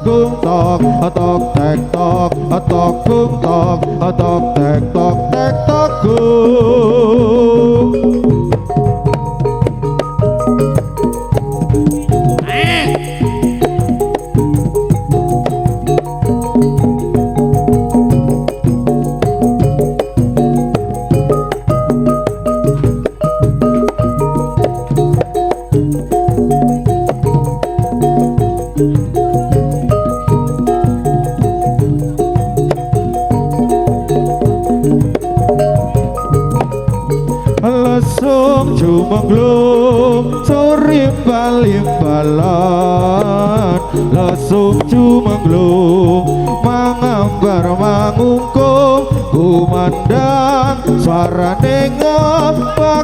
cung tóc tóc tẹt tóc tóc cung tóc tóc tẹt tóc cung lesung jumenglung suri balimbalan lesung jumenglung mangambar mangungkung kumandang suarane ngapa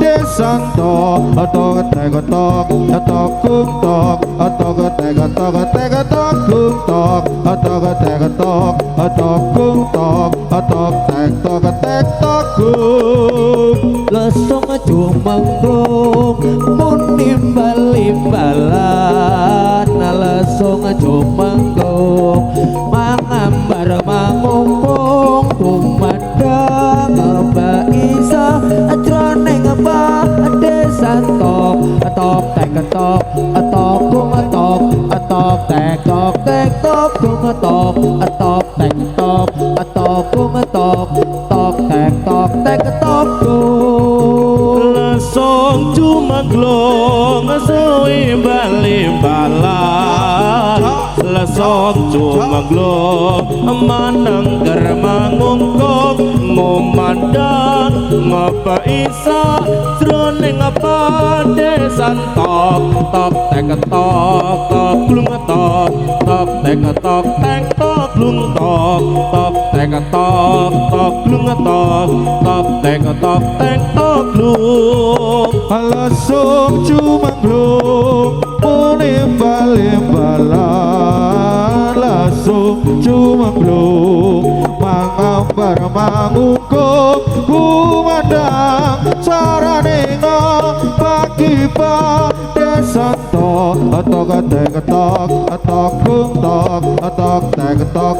desanto atau ketek-ketok atau kumtok atau ketek-ketok ketek-ketok kumtok atau ketek-ketok atau kumtok atau ketek-ketok ketek-ketok kum lesung jumenglung nimbal-imbalan lesung jumenglung mangambar mangungkung kumandang mbak isa jroning desan tok tok tek tok tok kum tok tok tek tok kum tok tok tek tok kum tok tek tok kum lesung jumenglung suwi balimbalan lesung jumenglung manengger mangungkung ngumandang ngapa isa jroning desan tok tek tok glung tok tek tok glung tok tek tok glung tok tek tok glung lesung jumenglung nimbal-imbalan lesung jumenglung mangambar mangungkung kumandang sarane ngapa desanto atau ketek-ketok atau kumtok atau tek-ketok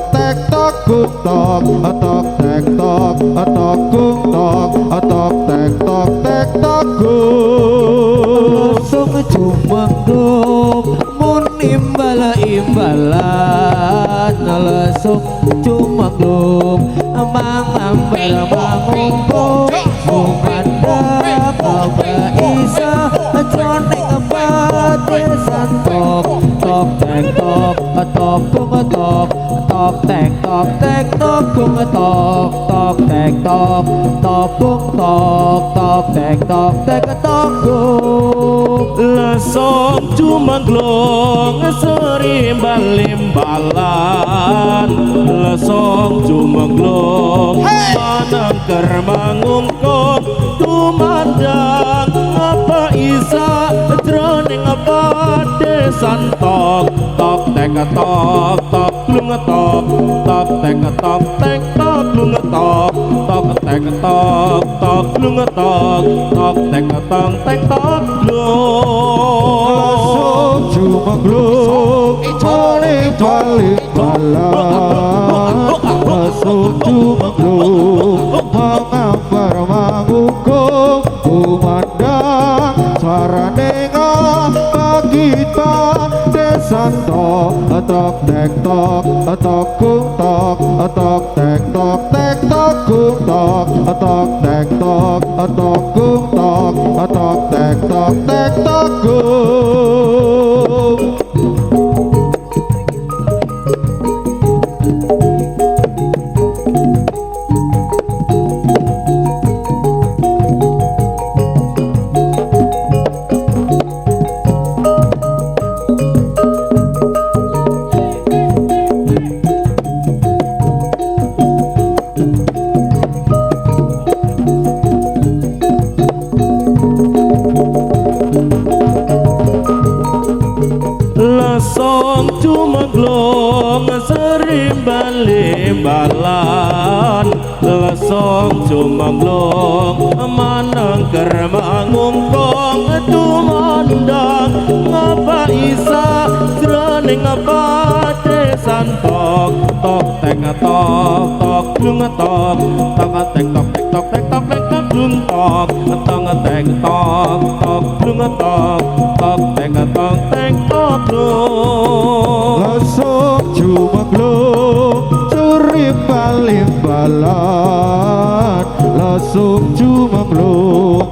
kumtok atau tek-tok atau kumtok atau tek-tok kum lesung jumenglung nimbal-imbalan lesung jumenglung mangambar mangungkung kumandang mbak isa jroning desan tok tek tok kum tok tek tok kum tok tek tok kum tek tok kum lesung jumenglung suri balimbalan lesung jumenglung manengger mangungkung kumandang apa isa jroning desan tok tek tok glung tok tek tok glung tok tek tok glung tok tek tok glung jumenglung balimbalan lesung jumenglung mangambar mangungkung kumandang sarane ngapa desan tok tek tok kumtok tek tok kumtok tek tok kumtok tek tok kum lesung jumenglung seri balimbalan lesung jumenglung manengger mangungkung tumandang ngapa isa ning abate santok tok teng tok tok klung tok tok tek tok tek tok tek tok tek tok klung tok tong tek tok tok klung tok tok tek tok tek tok klung Lasuk jumaglung surip balimbalan Lasuk jumaglung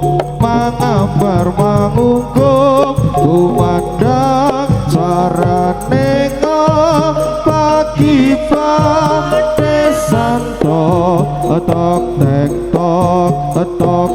mangambar mangungkung kumandang sarane pagi pate santo tok tek tok tok